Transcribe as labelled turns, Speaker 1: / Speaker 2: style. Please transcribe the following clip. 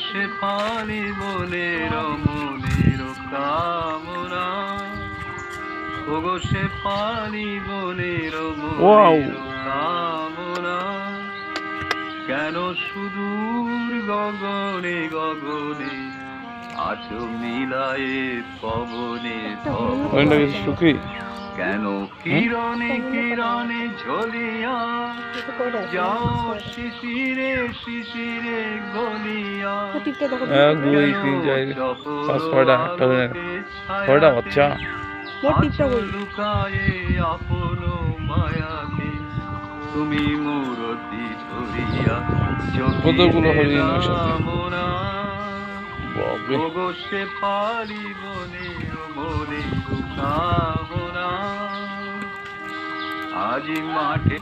Speaker 1: সে পানি বনের মনের কামনা, ওগো সে পানি বনের মনের কামনা, কেন সুদূর গগনে গগনে আছো মিলায়ে পবনে
Speaker 2: সুখী
Speaker 1: কেন কিরণে কিরণে ঝলিয়া যাও শিশিরে শিশিরে গলিয়া,
Speaker 2: 1 2 3 4 5 6টা বাচ্চা
Speaker 1: লুকায়ে আপন মায়াতে তুমি মূরতি ধরিয়া
Speaker 2: কতগুলো হরিণ একসাথে।
Speaker 1: কামনা,
Speaker 2: বাপরে
Speaker 1: ওগো সে পারি বনের মনের কামনা, আজি মাঠে